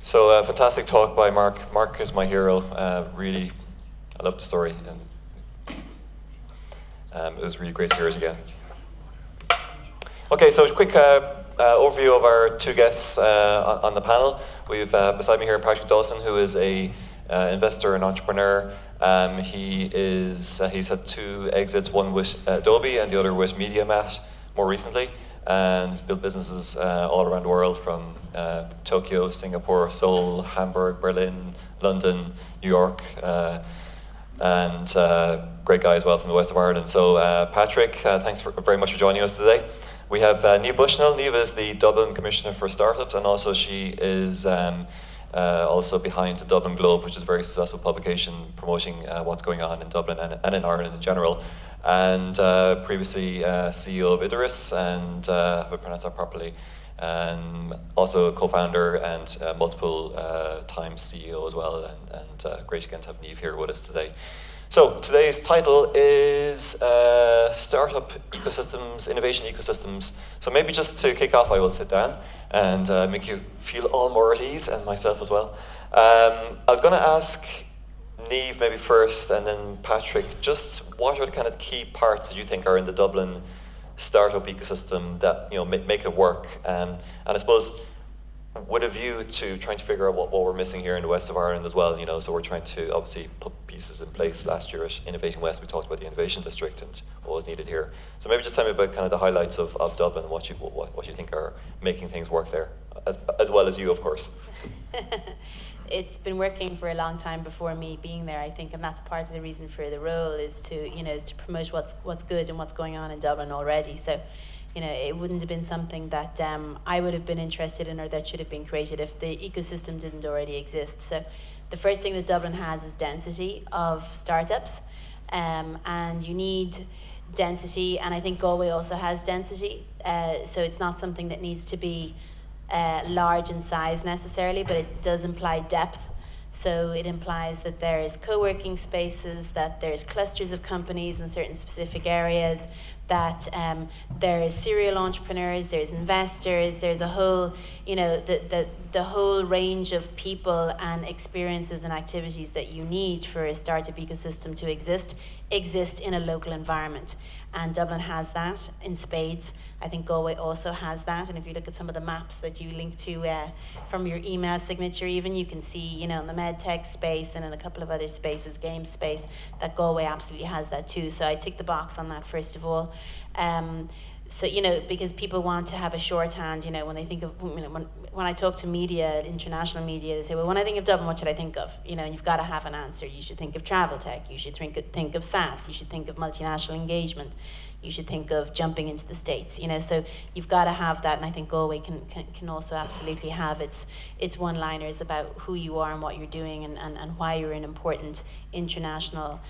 So fantastic talk by Mark. Mark is my hero. Really, I love the story, and it was really great to hear it again. Okay, so a quick overview of our two guests on the panel. We've beside me here Patrick Dawson, who is a investor and entrepreneur. He's had two exits, one with Adobe and the other with MediaMat more recently, and he's built businesses all around the world, from Tokyo, Singapore, Seoul, Hamburg, Berlin, London, New York, and great guy as well from the west of Ireland. So Patrick, thanks very much for joining us today. We have Niamh Bushnell. Niamh is the Dublin Commissioner for Startups, and also she is also behind the Dublin Globe, which is a very successful publication promoting what's going on in Dublin and in Ireland in general. And previously CEO of Idoris, and if I pronounce that properly, also a co-founder and multiple times CEO as well. And great again to have Niamh here with us today. So today's title is Startup Ecosystems, Innovation Ecosystems. So maybe just to kick off, I will sit down and make you feel all more at ease, and myself as well. I was going to ask Niamh maybe first, and then Patrick, just what are the kind of key parts that you think are in the Dublin startup ecosystem that make it work? And I suppose with a view to trying to figure out what we're missing here in the west of Ireland as well, so we're trying to obviously put pieces in place. Last year at Innovating West, we talked about the Innovation District and what was needed here. So maybe just tell me about kind of the highlights of Dublin, what you think are making things work there, as well as you, of course. It's been working for a long time before me being there, I think, and that's part of the reason for the role is to promote what's good and what's going on in Dublin already. So, it wouldn't have been something that I would have been interested in or that should have been created if the ecosystem didn't already exist. So the first thing that Dublin has is density of startups, and you need density, and I think Galway also has density. So it's not something that needs to be large in size necessarily, but it does imply depth. So it implies that there's co-working spaces, that there's clusters of companies in certain specific areas, that there's serial entrepreneurs, there's investors, there's a whole, the whole range of people and experiences and activities that you need for a startup ecosystem to exist in a local environment. And Dublin has that in spades. I think Galway also has that. And if you look at some of the maps that you link to from your email signature even, you can see, in the medtech space and in a couple of other spaces, game space, that Galway absolutely has that too. So I tick the box on that first of all. So, because people want to have a shorthand, when they think of, when I talk to media, international media, they say, well, when I think of Dublin, what should I think of? And you've got to have an answer. You should think of travel tech. You should think of SaaS. You should think of multinational engagement. You should think of jumping into the States, so you've got to have that, and I think Galway can also absolutely have its one-liners about who you are and what you're doing and why you're an important international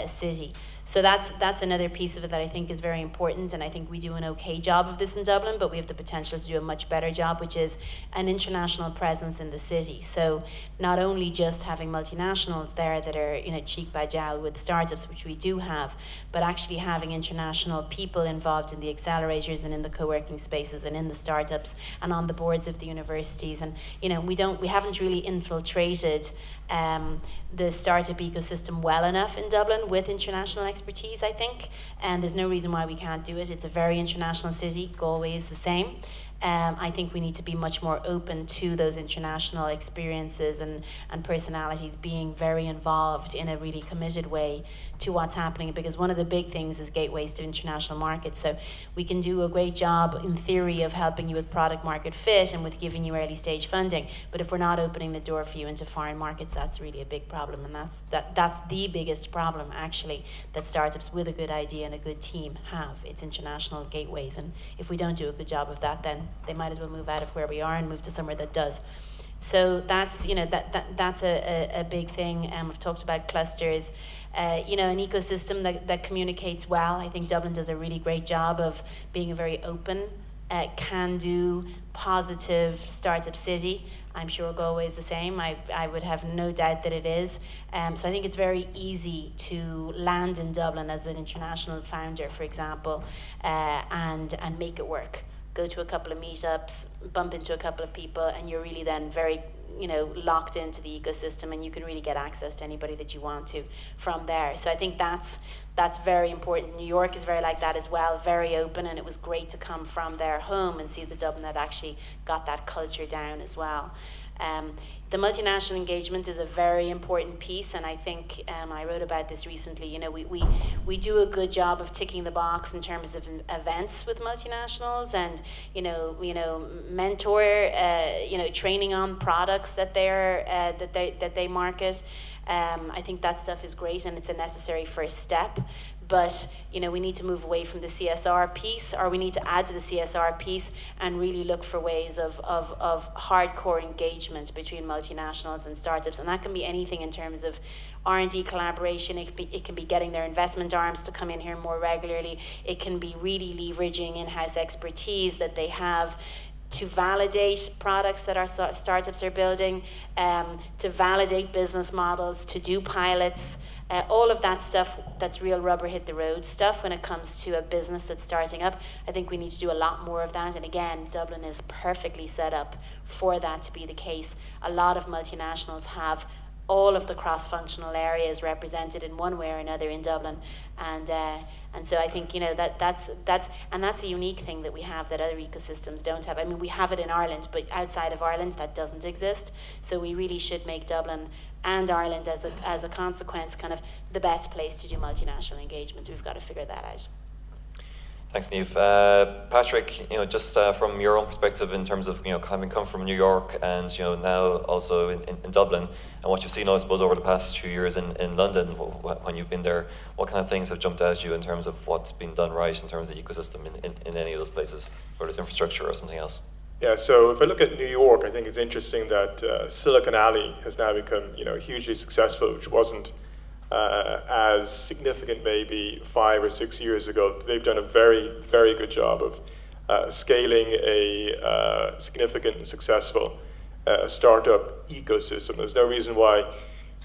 city. So that's another piece of it that I think is very important, and I think we do an okay job of this in Dublin, but we have the potential to do a much better job, which is an international presence in the city. So not only just having multinationals there that are cheek by jowl with startups, which we do have, but actually having international people involved in the accelerators and in the co-working spaces and in the startups and on the boards of the universities. And we haven't really infiltrated the startup ecosystem well enough in Dublin with international expertise, I think, and there's no reason why we can't do it. It's a very international city. Galway is the same. I think we need to be much more open to those international experiences and personalities being very involved in a really committed way to what's happening, because one of the big things is gateways to international markets. So we can do a great job in theory of helping you with product market fit and with giving you early stage funding, but if we're not opening the door for you into foreign markets, that's really a big problem, and that's the biggest problem actually that startups with a good idea and a good team have. It's international gateways, and if we don't do a good job of that, then they might as well move out of where we are and move to somewhere that does. So that's that's a big thing. I've talked about clusters, an ecosystem that communicates well. I think Dublin does a really great job of being a very open, can-do, positive startup city. I'm sure Galway is the same. I would have no doubt that it is. So I think it's very easy to land in Dublin as an international founder, for example, and make it work. go to a couple of meetups, bump into a couple of people, and you're really then very, locked into the ecosystem, and you can really get access to anybody that you want to from there. So I think that's very important. New York is very like that as well, very open, and it was great to come from their home and see the Dublin that actually got that culture down as well. The multinational engagement is a very important piece, and I think I wrote about this recently. We do a good job of ticking the box in terms of events with multinationals, and mentor, training on products that they market. I think that stuff is great, and it's a necessary first step. But we need to move away from the CSR piece, or we need to add to the CSR piece and really look for ways of hardcore engagement between multinationals and startups. And that can be anything in terms of R&D collaboration. It can be getting their investment arms to come in here more regularly. It can be really leveraging in-house expertise that they have to validate products that our startups are building, to validate business models, to do pilots, all of that stuff that's real rubber hit the road stuff when it comes to a business that's starting up. I think we need to do a lot more of that, and again, Dublin is perfectly set up for that to be the case. A lot of multinationals have all of the cross-functional areas represented in one way or another in Dublin, and so I think that's a unique thing that we have that other ecosystems don't have. I mean, we have it in Ireland, but outside of Ireland that doesn't exist. So we really should make Dublin and Ireland as a consequence kind of the best place to do multinational engagement. We've got to figure that out. Thanks, Niamh. Patrick, just from your own perspective in terms of having come from New York and now also in Dublin, and what you've seen, I suppose, over the past few years in London when you've been there, what kind of things have jumped out at you in terms of what's been done right in terms of the ecosystem in any of those places, whether it's infrastructure or something else? Yeah, so if I look at New York, I think it's interesting that Silicon Alley has now become hugely successful, which wasn't as significant maybe 5 or 6 years ago. They've done a very, very good job of scaling a significant and successful startup ecosystem. There's no reason why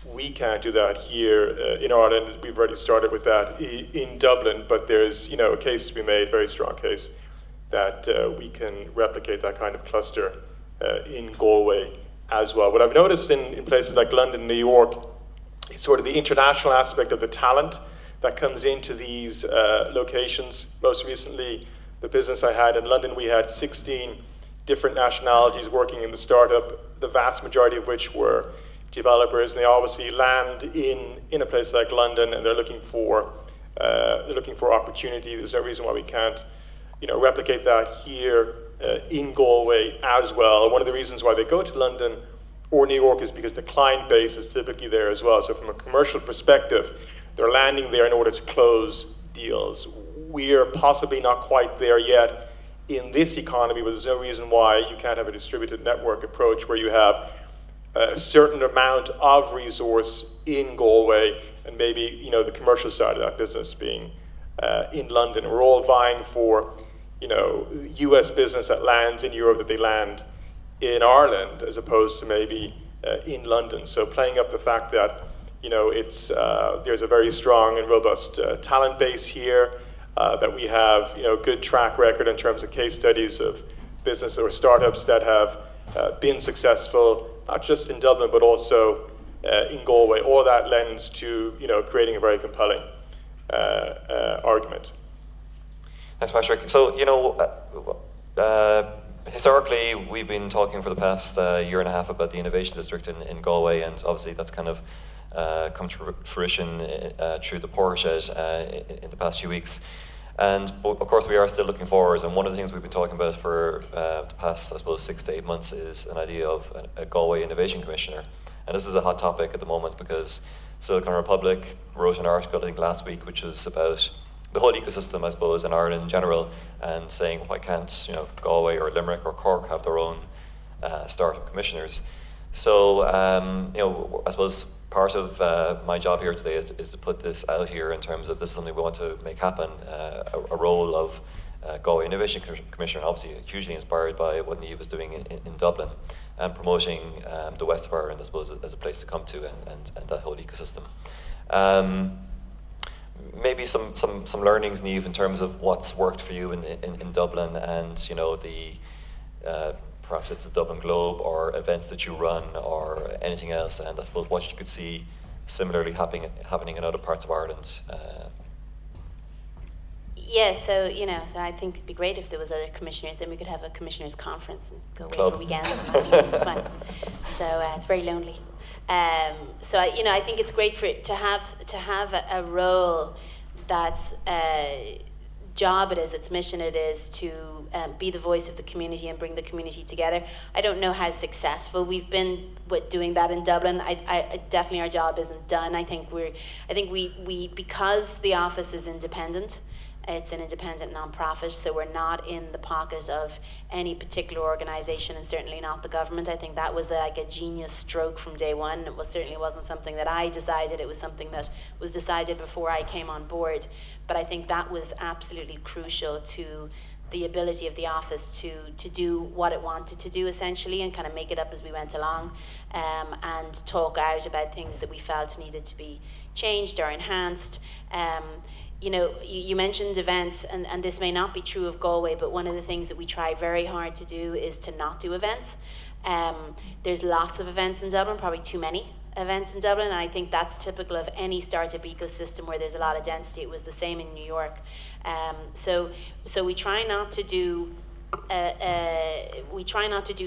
we can't do that here in Ireland. We've already started with that in Dublin, but there's a case to be made, very strong case, that we can replicate that kind of cluster in Galway as well. What I've noticed in places like London, New York, it's sort of the international aspect of the talent that comes into these locations. Most recently, the business I had in London, we had 16 different nationalities working in the startup, the vast majority of which were developers, and they obviously land in a place like London, and they're looking for opportunity. There's no reason why we can't replicate that here in Galway as well. One of the reasons why they go to London or New York is because the client base is typically there as well. So from a commercial perspective, they're landing there in order to close deals. We are possibly not quite there yet in this economy, but there's no reason why you can't have a distributed network approach where you have a certain amount of resource in Galway and maybe the commercial side of that business being in London. We're all vying for US business that lands in Europe that they land in Ireland as opposed to maybe in London. So playing up the fact that it's there's a very strong and robust talent base here, that we have good track record in terms of case studies of business or startups that have been successful, not just in Dublin but also in Galway. All that lends to creating a very compelling argument. Thanks, Patrick. So historically, we've been talking for the past year and a half about the Innovation District in Galway, and obviously that's kind of come to fruition through the Portishead in the past few weeks. And of course, we are still looking forward, and one of the things we've been talking about for the past, I suppose, 6 to 8 months is an idea of a Galway Innovation Commissioner. And this is a hot topic at the moment because Silicon Republic wrote an article, I think, last week, which was about the whole ecosystem, I suppose, in Ireland in general, and saying why can't Galway or Limerick or Cork have their own startup commissioners. So I suppose part of my job here today is to put this out here in terms of this is something we want to make happen, a role of Galway Innovation Commissioner, obviously hugely inspired by what Niamh is doing in Dublin and promoting the west of Ireland, I suppose, as a place to come to and that whole ecosystem. maybe some learnings, Niamh, in terms of what's worked for you in Dublin, and the perhaps it's the Dublin Globe or events that you run or anything else, and I suppose what you could see similarly happening in other parts of Ireland. Yeah, so so I think it'd be great if there was other commissioners. Then we could have a commissioners' conference and go away Club. for weekends. And that'd be fun. So it's very lonely. So I think it's great to have a role that's job it is, its mission it is to be the voice of the community and bring the community together. I don't know how successful we've been with doing that in Dublin. I definitely our job isn't done. I think we because the office is independent. It's an independent non-profit, so we're not in the pocket of any particular organisation, and certainly not the government. I think that was like a genius stroke from day one. It certainly wasn't something that I decided. It was something that was decided before I came on board. But I think that was absolutely crucial to the ability of the office to do what it wanted to do, essentially, and kind of make it up as we went along, and talk out about things that we felt needed to be changed or enhanced. You mentioned events, and this may not be true of Galway, but one of the things that we try very hard to do is to not do events. There's lots of events in Dublin, probably too many events in Dublin, and I think that's typical of any startup ecosystem where there's a lot of density. It was the same in New York. So we try not to do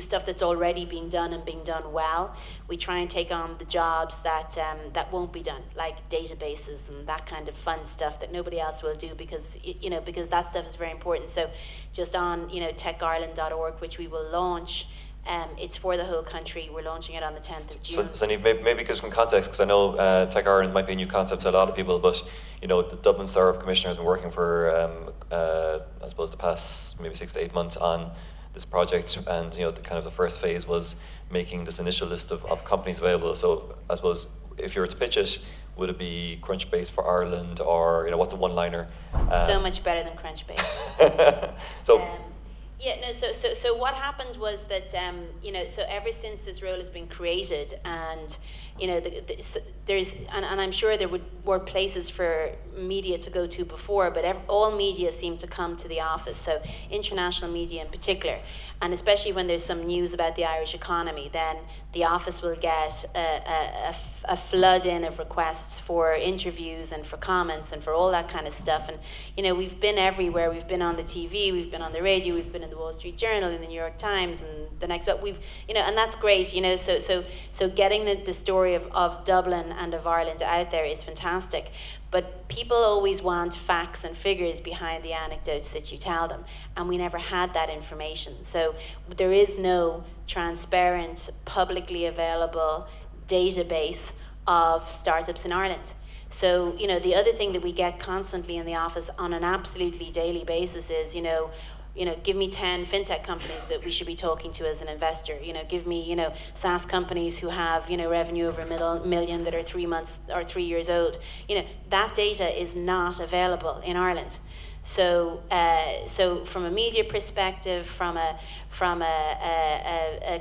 stuff that's already being done and being done well. We try and take on the jobs that won't be done, like databases and that kind of fun stuff that nobody else will do, because that stuff is very important. So just on techireland.org, which we will launch. It's for the whole country. We're launching it on the 10th of June. So maybe give some context, because I know Tech Ireland might be a new concept to a lot of people, but the Dublin Startup Commissioner has been working for I suppose the past maybe 6 to 8 months on this project, and the first phase was making this initial list of companies available. So I suppose if you were to pitch it, would it be Crunchbase for Ireland, or what's a one-liner? So much better than Crunchbase. So. So what happened was that so ever since this role has been created, and there's and I'm sure there were places for media to go to before, but all media seem to come to the office. So international media in particular, and especially when there's some news about the Irish economy, then the office will get a flood in of requests for interviews and for comments and for all that kind of stuff. And we've been everywhere. We've been on the TV, we've been on the radio, we've been in the Wall Street Journal, in the New York Times, and the next. But we've and that's great. So getting the story of Dublin and of Ireland out there is fantastic. But people always want facts and figures behind the anecdotes that you tell them, and we never had that information. So there is no transparent, publicly available database of startups in Ireland. So, the other thing that we get constantly in the office on an absolutely daily basis is, give me 10 fintech companies that we should be talking to as an investor. Give me, SaaS companies who have, revenue over $1 million that are 3 months or 3 years old. That data is not available in Ireland. So, from a media perspective, from a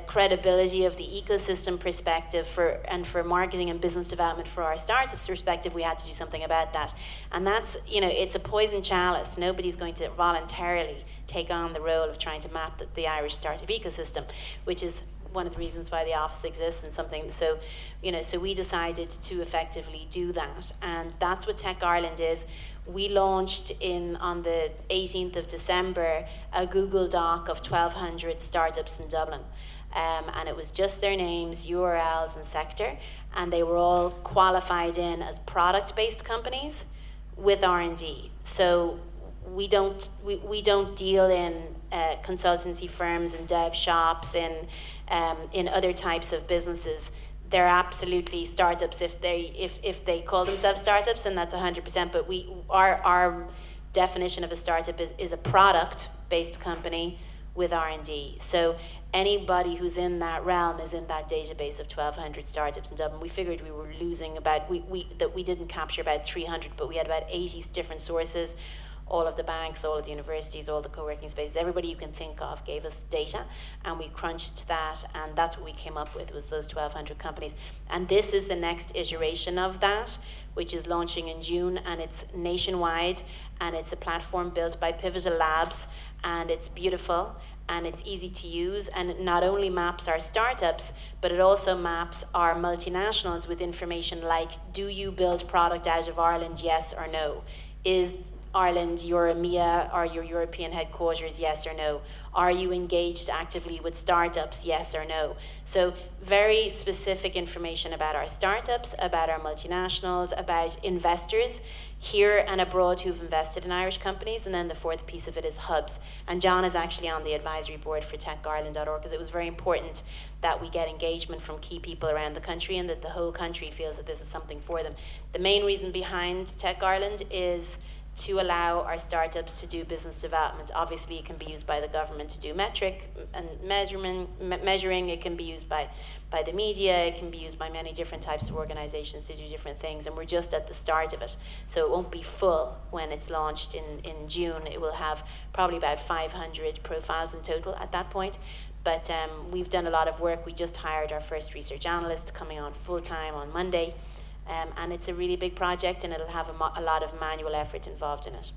credibility of the ecosystem perspective, for marketing and business development for our startups perspective, we had to do something about that. And that's, it's a poison chalice. Nobody's going to voluntarily take on the role of trying to map the Irish startup ecosystem, which is one of the reasons why the office exists, and something. So, so we decided to effectively do that, and that's what Tech Ireland is. We launched on the 18th of December a Google Doc of 1,200 startups in Dublin, and it was just their names, URLs, and sector, and they were all qualified in as product-based companies with R&D. So we don't deal in consultancy firms and dev shops in other types of businesses. They're absolutely startups if they call themselves startups, and that's 100%. But our definition of a startup is a product-based company with R&D. So anybody who's in that realm is in that database of 1,200 startups in Dublin. We figured we were losing that we didn't capture about 300, but we had about 80 different sources, all of the banks, all of the universities, all the co-working spaces, everybody you can think of gave us data, and we crunched that, and that's what we came up with, was those 1,200 companies. And this is the next iteration of that, which is launching in June, and it's nationwide, and it's a platform built by Pivotal Labs, and it's beautiful, and it's easy to use, and it not only maps our startups, but it also maps our multinationals with information like, do you build product out of Ireland, yes or no? Is Ireland your EMEA or your European headquarters, yes or no? Are you engaged actively with startups, yes or no? So very specific information about our startups, about our multinationals, about investors here and abroad who've invested in Irish companies. And then the fourth piece of it is hubs. And John is actually on the advisory board for techireland.org, because it was very important that we get engagement from key people around the country and that the whole country feels that this is something for them. The main reason behind Tech Ireland is to allow our startups to do business development. Obviously, it can be used by the government to do metric and measuring. It can be used by the media. It can be used by many different types of organizations to do different things. And we're just at the start of it. So it won't be full when it's launched in June. It will have probably about 500 profiles in total at that point. But we've done a lot of work. We just hired our first research analyst coming on full-time on Monday. And it's a really big project, and it'll have a lot of manual effort involved in it.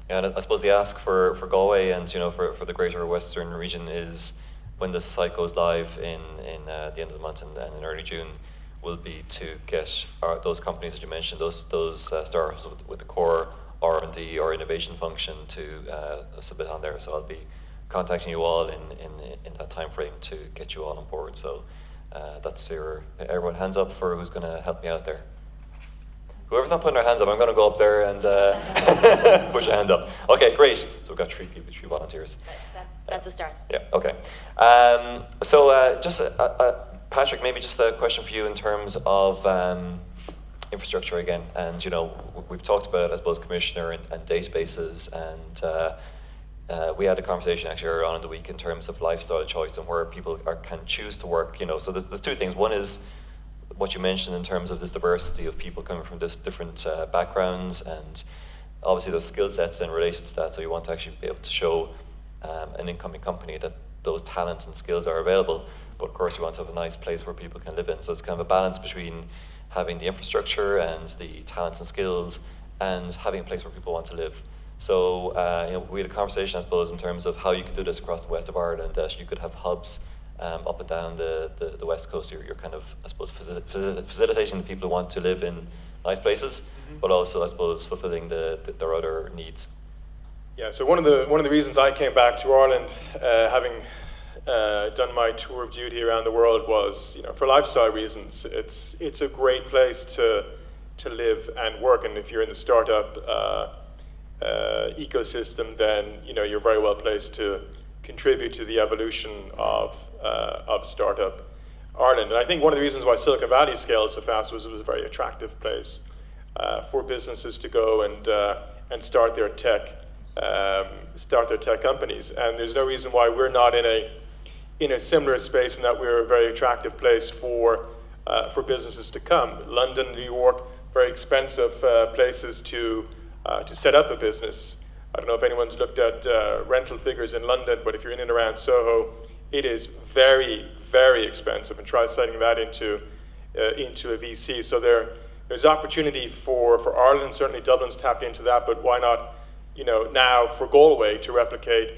Yeah, and I suppose the ask for Galway and for the greater Western region is, when this site goes live in the end of the month and in early June, will be to get those companies that you mentioned, those startups with the core R&D or innovation function to submit on there. So I'll be contacting you all in that time frame to get you all on board. So that's everyone hands up for who's going to help me out there. Whoever's not putting their hands up, I'm going to go up there and push your hand up. Okay, great. So we've got 3 volunteers. That's a start. Yeah, okay. Just Patrick, maybe just a question for you in terms of infrastructure again. And we've talked about, I suppose, Commissioner and databases, and we had a conversation actually earlier on in the week in terms of lifestyle choice and where people can choose to work. So there's 2 things. One is what you mentioned in terms of this diversity of people coming from different backgrounds, and obviously those skill sets then related to that. So you want to actually be able to show an incoming company that those talents and skills are available. But of course, you want to have a nice place where people can live in. So it's kind of a balance between having the infrastructure and the talents and skills, and having a place where people want to live. So we had a conversation, I suppose, in terms of how you could do this across the west of Ireland, that you could have hubs up and down the west coast. You're kind of, I suppose, facilitating the people who want to live in nice places, but also, I suppose, fulfilling their other needs. Yeah. So one of the reasons I came back to Ireland, having done my tour of duty around the world, was for lifestyle reasons. It's a great place to live and work, and if you're in the startup ecosystem, then you're very well placed to contribute to the evolution of startup Ireland. And I think one of the reasons why Silicon Valley scaled so fast was it was a very attractive place for businesses to go and start their tech companies. And there's no reason why we're not in a similar space, and that we're a very attractive place for businesses to come. London, New York, very expensive places to set up a business. I don't know if anyone's looked at rental figures in London, but if you're in and around Soho, it is very, very expensive, and try setting that into a VC. So there's opportunity for Ireland. Certainly Dublin's tapped into that, but why not now for Galway to replicate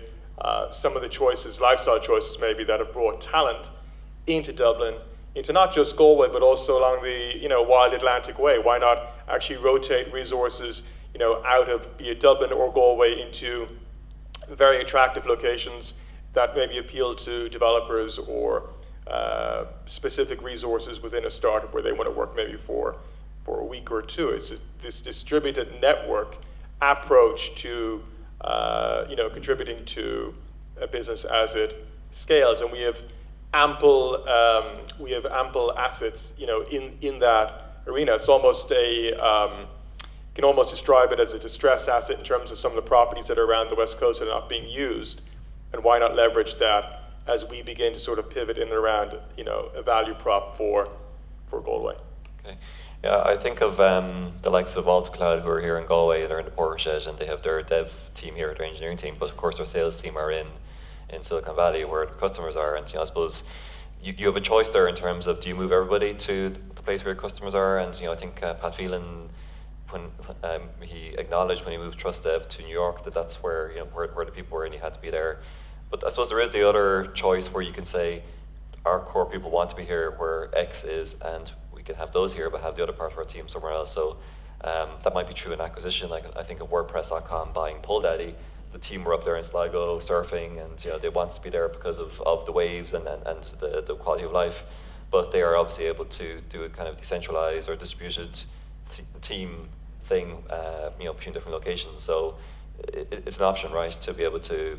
some of the choices, lifestyle choices maybe, that have brought talent into Dublin, into not just Galway, but also along the Wild Atlantic Way. Why not actually rotate resources out of be it Dublin or Galway into very attractive locations that maybe appeal to developers or specific resources within a startup where they want to work maybe for a week or 2. It's this distributed network approach to contributing to a business as it scales, and we have ample assets in that arena. It's almost you can almost describe it as a distressed asset in terms of some of the properties that are around the West Coast that are not being used, and why not leverage that as we begin to sort of pivot in and around a value prop for Galway. Okay. Yeah, I think of the likes of Alta Cloud, who are here in Galway. They're in the Portshed, and they have their dev team here, their engineering team. But of course, their sales team are in Silicon Valley, where the customers are. And I suppose you have a choice there in terms of, do you move everybody to the place where your customers are? And I think Pat Phelan, when he acknowledged when he moved TrustDev to New York, that's where where the people were, and he had to be there. But I suppose there is the other choice where you can say, our core people want to be here where X is, and we can have those here, but have the other part of our team somewhere else. So that might be true in acquisition. Like I think of WordPress.com buying PoleDaddy, the team were up there in Sligo surfing, and they want to be there because of the waves and the quality of life. But they are obviously able to do a kind of decentralized or distributed team thing, between different locations. So it's an option, right, to be able to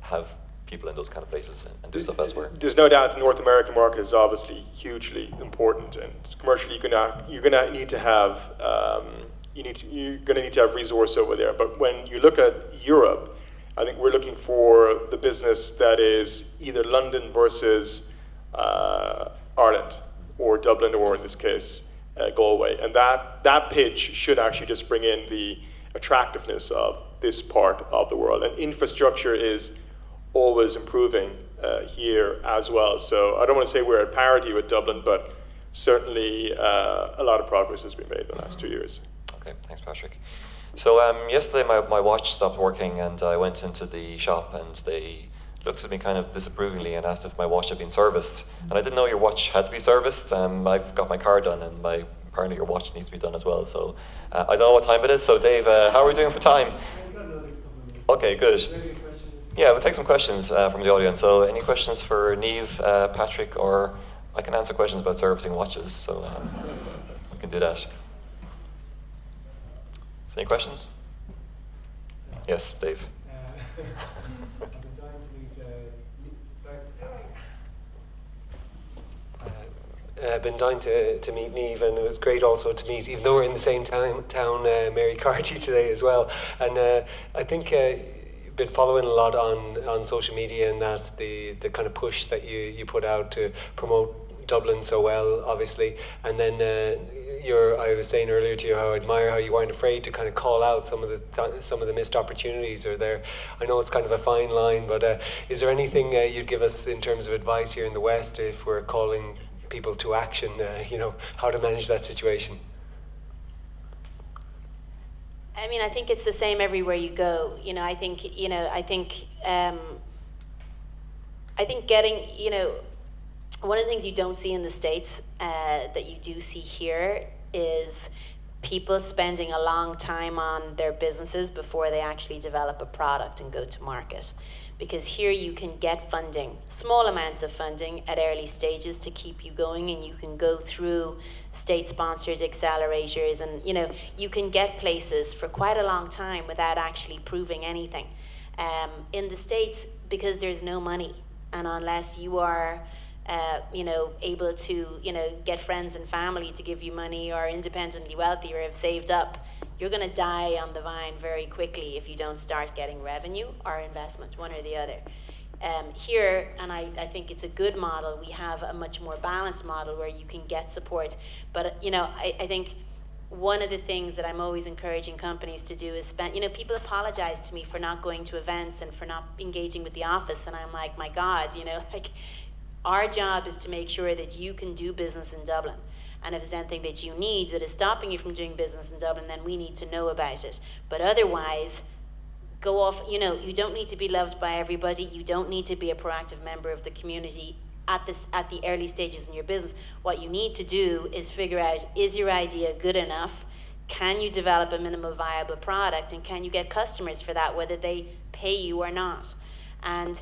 have people in those kind of places and do stuff elsewhere. There's no doubt the North American market is obviously hugely important, and commercially you're gonna need to have resource over there. But when you look at Europe, I think we're looking for the business that is either London versus Ireland, or Dublin, or in this case Galway, and that pitch should actually just bring in the attractiveness of this part of the world. And infrastructure is always improving here as well. So I don't want to say we're at parity with Dublin, but certainly a lot of progress has been made in the last 2 years. Okay, thanks, Patrick. So yesterday my watch stopped working, and I went into the shop, and they looked at me kind of disapprovingly and asked if my watch had been serviced. And I didn't know your watch had to be serviced. I've got my car done, and apparently your watch needs to be done as well. So I don't know what time it is. So Dave, how are we doing for time? Okay, good. Yeah, we'll take some questions from the audience. So any questions for Niamh, Patrick, or I can answer questions about servicing watches. So we can do that. Any questions? Yes, Dave. I've been dying to meet Niamh, and it was great also to meet, even though we're in the same town, Mary Carty today as well. And I think you've been following a lot on social media, and that the kind of push that you put out to promote Dublin so well, obviously. And then I was saying earlier to you how I admire how you weren't afraid to kind of call out some of the missed opportunities are there. I know it's kind of a fine line, but is there anything you'd give us in terms of advice here in the West if we're calling people to action, how to manage that situation? I mean, I think it's the same everywhere you go. I think getting, one of the things you don't see in the States that you do see here is people spending a long time on their businesses before they actually develop a product and go to market. Because here you can get funding, small amounts of funding at early stages to keep you going, and you can go through state-sponsored accelerators, and you can get places for quite a long time without actually proving anything. In the States, because there's no money, and unless you are able to get friends and family to give you money, or independently wealthy, or have saved up, you're going to die on the vine very quickly if you don't start getting revenue or investment, one or the other. Here, and I think it's a good model, we have a much more balanced model where you can get support. But I think one of the things that I'm always encouraging companies to do is spend, people apologize to me for not going to events and for not engaging with the office, and I'm like, my God, our job is to make sure that you can do business in Dublin. And if there's anything that you need that is stopping you from doing business in Dublin, then we need to know about it. But otherwise, go off, you don't need to be loved by everybody. You don't need to be a proactive member of the community at the early stages in your business. What you need to do is figure out, is your idea good enough? Can you develop a minimal viable product? And can you get customers for that, whether they pay you or not? And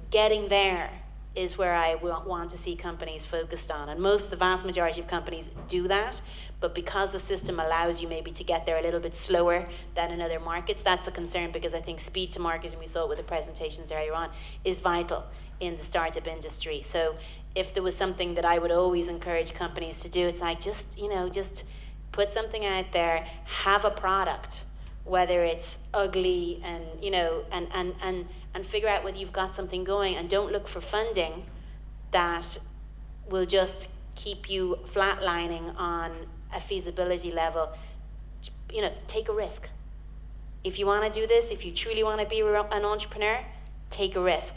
getting there is where I want to see companies focused on. And the vast majority of companies do that, but because the system allows you maybe to get there a little bit slower than in other markets, that's a concern, because I think speed to market, and we saw it with the presentations earlier on, is vital in the startup industry. So if there was something that I would always encourage companies to do, it's like just put something out there, have a product, whether it's ugly, and and figure out whether you've got something going, and don't look for funding that will just keep you flatlining on a feasibility level, you know, take a risk. If you want to do this, if you truly want to be an entrepreneur, take a risk.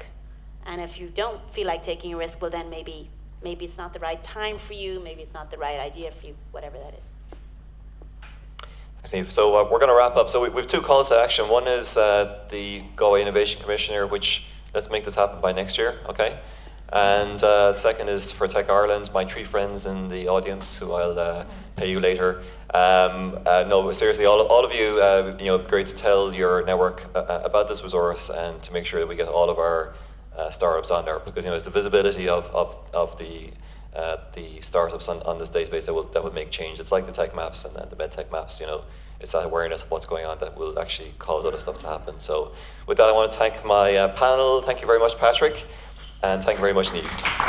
And if you don't feel like taking a risk, well then maybe it's not the right time for you, maybe it's not the right idea for you, whatever that is. Steve. So we're going to wrap up. So we have two calls to action. One is the Galway Innovation Commissioner, which let's make this happen by next year, okay? And the second is for Tech Ireland, my three friends in the audience who I'll pay you later. No, seriously, all of you, you know, great to tell your network about this resource and to make sure that we get all of our startups on there, because you know it's the visibility of the startups on this database that would make change. It's like the tech maps and the medtech maps. You know, it's that awareness of what's going on that will actually cause other stuff to happen. So, with that, I want to thank my panel. Thank you very much, Patrick, and thank you very much, Niamh.